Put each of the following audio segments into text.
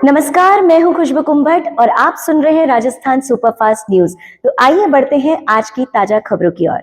नमस्कार, मैं हूं खुशबू कुंभट और आप सुन रहे हैं राजस्थान सुपरफास्ट न्यूज। तो आइए बढ़ते हैं आज की ताजा खबरों की ओर।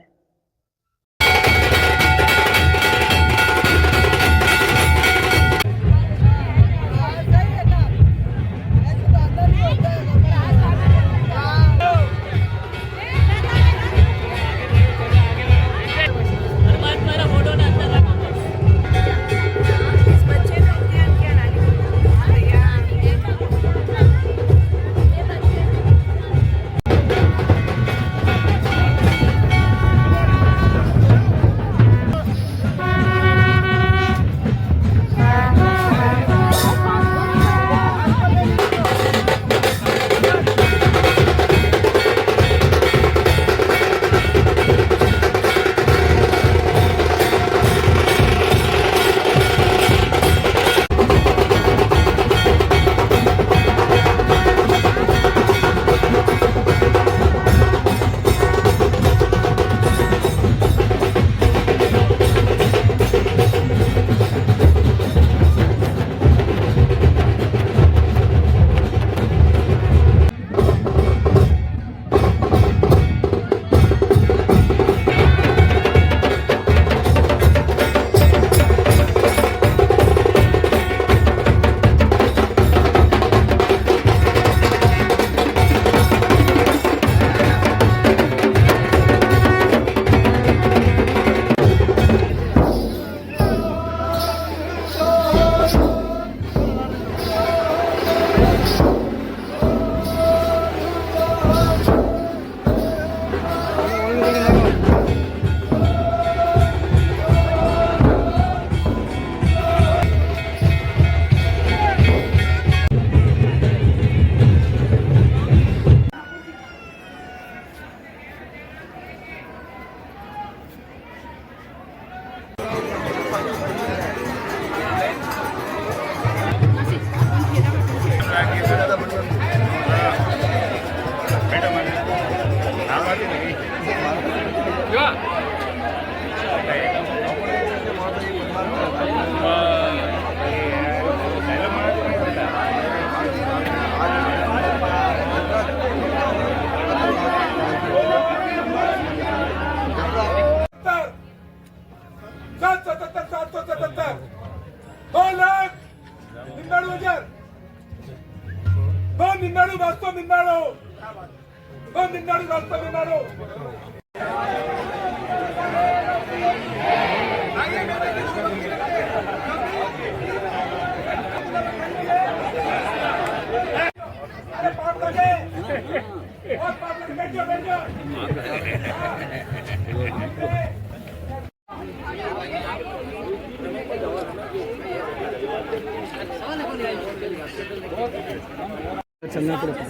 चलना पड़ता है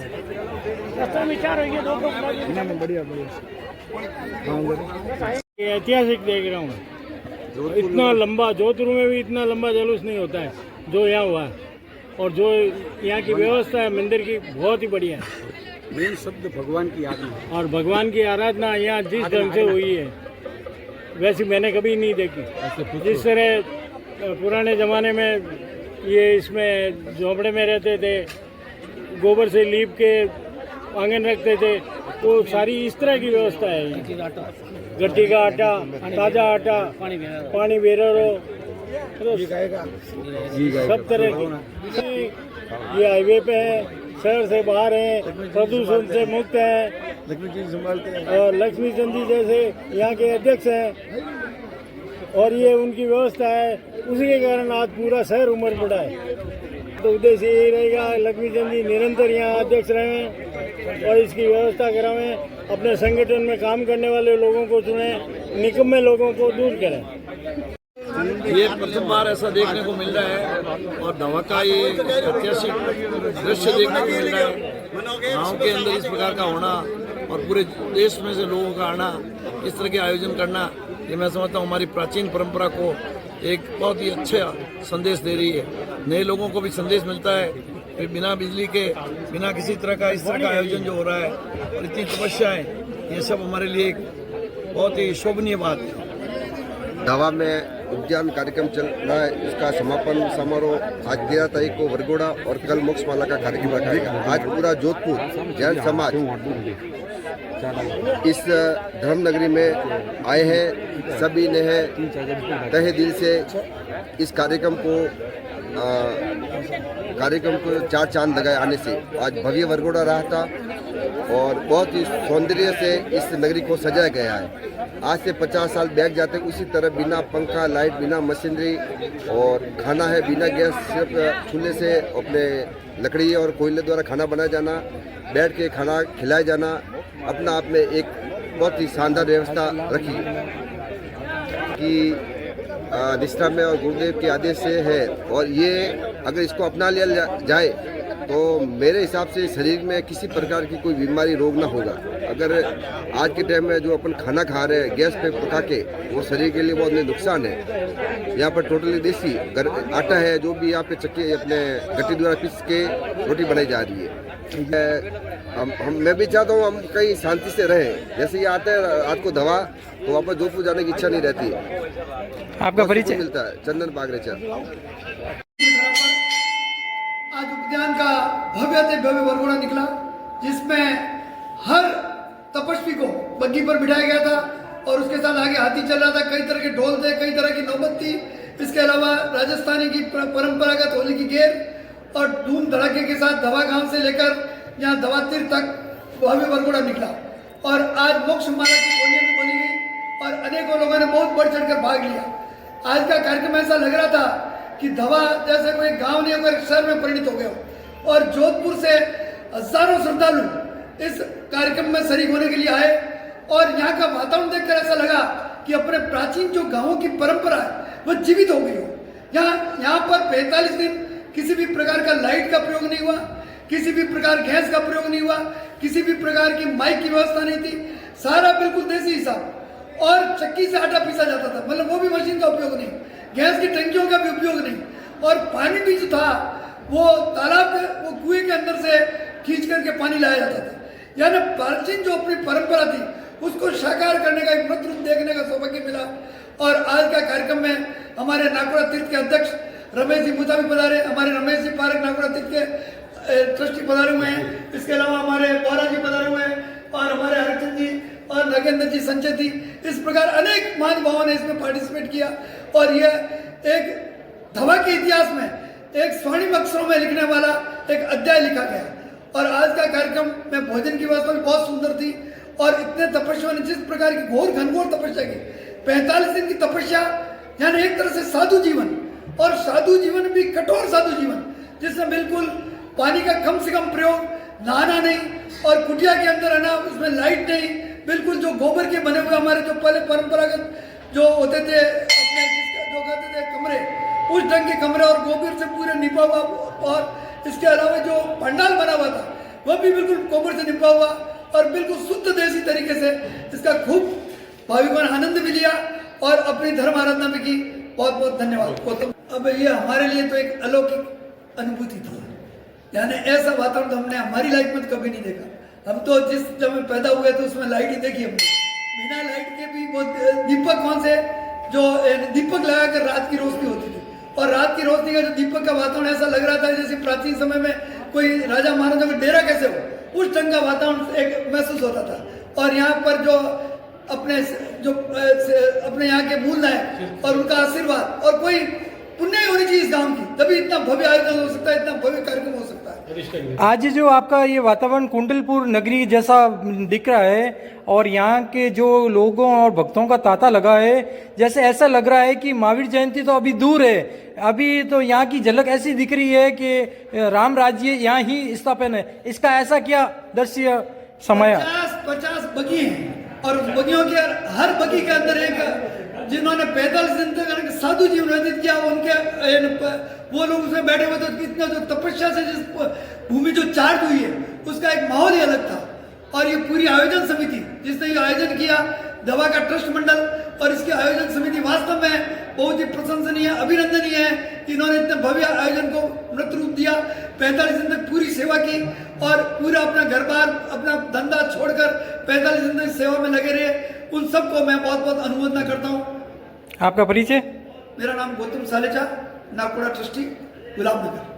बढ़िया बढ़िया। ऐतिहासिक देख रहा हूँ, इतना लंबा जोधपुर में भी इतना लंबा जुलूस नहीं होता है जो यहाँ हुआ है। और जो यहाँ की व्यवस्था है मंदिर की बहुत ही बढ़िया है। मेन शब्द भगवान की आराधना, और भगवान की आराधना यहाँ जिस ढंग से हुई है वैसी मैंने कभी नहीं देखी। जिस तरह पुराने ज़माने में ये इसमें झोंपड़े में रहते थे, गोबर से लीप के आंगन रखते थे, तो सारी इस तरह की व्यवस्था है। गट्टी का आटा, ताज़ा आटा, पानी बेरो, सब तरह की। ये हाईवे पे है, शहर से बाहर है, प्रदूषण से मुक्त है। लक्ष्मी जी संभालते हैं और लक्ष्मी चंद जी जैसे यहाँ के अध्यक्ष हैं और ये उनकी व्यवस्था है, उसी के कारण आज पूरा शहर उमड़ पड़ा है। तो उद्देश्य यही रहेगा लक्ष्मी चंद जी निरंतर यहाँ अध्यक्ष रहें और इसकी व्यवस्था करावें। अपने संगठन में काम करने वाले लोगों को चुनें, निकम्मे लोगों को दूर करें। ये प्रथम बार ऐसा देखने को मिल रहा है और दवा का ये ऐतिहासिक दृश्य देखने को मिल रहा है। गाँव के अंदर इस प्रकार का होना और पूरे देश में से लोगों का आना, इस तरह के आयोजन करना, ये मैं समझता हूँ हमारी प्राचीन परंपरा को एक बहुत ही अच्छा संदेश दे रही है। नए लोगों को भी संदेश मिलता है कि बिना बिजली के, बिना किसी तरह का इस तरह का आयोजन जो हो रहा है और इतनी तपस्याएं, ये सब हमारे लिए एक बहुत ही शोभनीय बात है। दवा में उद्यान कार्यक्रम चल रहा है, इसका समापन समारोह आज 13 तारीख को वरगोड़ा और कल मोक्षमाला का कार्यक्रम रखा गया। आज पूरा जोधपुर जैन समाज इस धर्म नगरी में आए हैं। सभी ने है तहे दिल से इस कार्यक्रम को 4 चांद लगाए आने से। आज भव्य वरगोड़ा रहा था और बहुत ही सौंदर्य से इस नगरी को सजाया गया है। आज से 50 साल बैक जाते उसी तरह बिना पंखा लाइट, बिना मशीनरी और खाना है बिना गैस, सिर्फ चूल्हे से अपने लकड़ी और कोयले द्वारा खाना बनाया जाना, बैठ के खाना खिलाया जाना, अपना आप में एक बहुत ही शानदार व्यवस्था रखी कि निष्ठा में और गुरुदेव के आदेश से है। और ये अगर इसको अपना लिया जाए तो मेरे हिसाब से शरीर में किसी प्रकार की कोई बीमारी रोग ना होगा। अगर आज के टाइम में जो अपन खाना खा रहे हैं गैस पे पका के, वो शरीर के लिए बहुत नुकसान है। यहाँ पर टोटली देसी आटा है, जो भी यहाँ पे चक्की अपने गट्टी द्वारा पीस के रोटी बनाई जा रही है। मैं भी चाहता हूँ हम कहीं शांति से रहें। जैसे ये आते हैं रात को दवा, तो वापस जोधपुर जाने की इच्छा नहीं रहती है। आपका परिचय मिलता है चंदन बागरेचा। आज उद्यान का भव्य से भव्य वरगोड़ा निकला, जिसमें हर तपस्वी को बग्गी पर बिठाया गया था और उसके साथ आगे हाथी चल रहा था। कई तरह के ढोल थे, कई तरह की नौबत थी। इसके अलावा राजस्थानी की परंपरागत होली की गेर और धूम धड़ाके के साथ दवा गांव से लेकर यहाँ दवा तीर्थ तक भव्य वरगोड़ा निकला। और आज मोक्ष माला की बोलियां भी बोली गई और अनेकों लोगों ने बहुत बढ़ चढ़ कर भाग लिया। आज का कार्यक्रम ऐसा लग रहा था कि धवा जैसे कोई गांव नहीं होकर शहर में परिणित हो गया हो। और जोधपुर से हजारों श्रद्धालु इस कार्यक्रम में शरीक होने के लिए आए और यहाँ का वातावरण देखकर ऐसा लगा कि अपने प्राचीन जो गांवों की परंपरा है वो जीवित हो गई हो। यहाँ पर 45 दिन किसी भी प्रकार का लाइट का प्रयोग नहीं हुआ, किसी भी प्रकार गैस का प्रयोग नहीं हुआ, किसी भी प्रकार की माइक की व्यवस्था नहीं थी। सारा बिल्कुल देसी हिसाब और चक्की से आटा पीसा जाता था, मतलब वो भी मशीन का उपयोग नहीं, गैस की टंकियों का भी उपयोग नहीं। और पानी भी जो था वो तालाब के, वो कुएं के अंदर से खींच करके पानी लाया जाता था। यानी प्राचीन जो अपनी परंपरा थी उसको साकार करने का एक मत रूप देखने का सौभाग्य मिला। और आज का कार्यक्रम में हमारे नागपुरा तीर्थ के अध्यक्ष रमेश जी मुता भी पधारे, हमारे रमेश जी पारक नागपुरा तीर्थ के ट्रस्टी पधारे हुए हैं। इसके अलावा हमारे बौरा जी पधारे हुए हैं और हमारे हरिचंद जी और नगेंद्र जी, संजय जी, इस प्रकार अनेक महानुभावों ने इसमें पार्टिसिपेट किया। और यह एक धवा के इतिहास में एक स्वर्णिम अक्षरों में लिखने वाला एक अध्याय लिखा गया। और आज का कार्यक्रम में भोजन की व्यवस्था भी बहुत सुंदर थी और इतने तपस्वियों ने जिस प्रकार की घोर घनघोर तपस्या की, 45 दिन की तपस्या, यानी एक तरह से साधु जीवन, और साधु जीवन भी कठोर साधु जीवन, जिसमें बिल्कुल पानी का कम से कम प्रयोग, नहाना नहीं और कुटिया के अंदर रहना, उसमें लाइट नहीं, बिल्कुल जो गोबर के बने हुए हमारे जो पहले परंपरागत जो होते थे अपने जो कहते थे कमरे, उस ढंग के कमरे और गोबर से पूरे निपा हुआ। और इसके अलावा जो पंडाल बना हुआ था वह भी बिल्कुल गोबर से निपा हुआ और बिल्कुल शुद्ध देसी तरीके से इसका खूब भाविकों ने आनंद भी लिया और अपनी धर्म आराधना भी की। बहुत बहुत धन्यवाद गौतम। अब ये हमारे लिए तो एक अलौकिक अनुभूति थी, यानी ऐसा वातावरण तो हमने हमारी लाइफ में कभी नहीं देखा। हम तो जिस जब में पैदा हुए तो उसमें लाइट ही देखी हमने, बिना लाइट के भी वो दीपक कौन से जो दीपक लगाकर रात की रोशनी होती थी, और रात की रोशनी का जो दीपक का वातावरण ऐसा लग रहा था जैसे प्राचीन समय में कोई राजा महाराजा का डेरा कैसे हो, उस ढंग का वातावरण एक महसूस होता था। और यहाँ पर जो अपने यहाँ के मूल नायक और उनका आशीर्वाद और कोई पुण्य होनी चाहिए इस गांव की, तभी इतना भव्य आयोजन हो सकता है, इतना भव्य कार्यक्रम हो सकता है। आज जो आपका ये वातावरण कुंडलपुर नगरी जैसा दिख रहा है और यहाँ के जो लोगों और भक्तों का तांता लगा है, जैसे ऐसा लग रहा है कि महावीर जयंती तो अभी दूर है, अभी तो यहाँ की झलक ऐसी दिख रही है कि राम राज्य यहाँ ही स्थापन है। इसका ऐसा क्या दृश्य समय? 50 बगी हैं और उस बगियों के हर बगी के अंदर एक जिन्होंने 45 दिन तक साधु जीवन व्यतीत किया, उनके वो लोग उसमें बैठे हुए थे। इतना जो तपस्या से जिस भूमि जो चार्ज हुई है उसका एक माहौल ही अलग था। और ये पूरी आयोजन समिति जिसने ये आयोजन किया, दवा का ट्रस्ट मंडल और इसकी आयोजन समिति वास्तव में बहुत ही प्रशंसनीय, अभिनंदनीय है। इन्होंने इतने भव्य आयोजन को मृत रूप दिया, 45 दिन तक पूरी सेवा की और पूरा अपना घर बार अपना धंधा छोड़कर 45 दिन तक सेवा में लगे रहे। उन सबको मैं बहुत बहुत अनुमोदना करता हूँ। आपका परिचय? मेरा नाम गौतम सालेचा, नागपुरा ट्रस्टी, गुलाबनगर।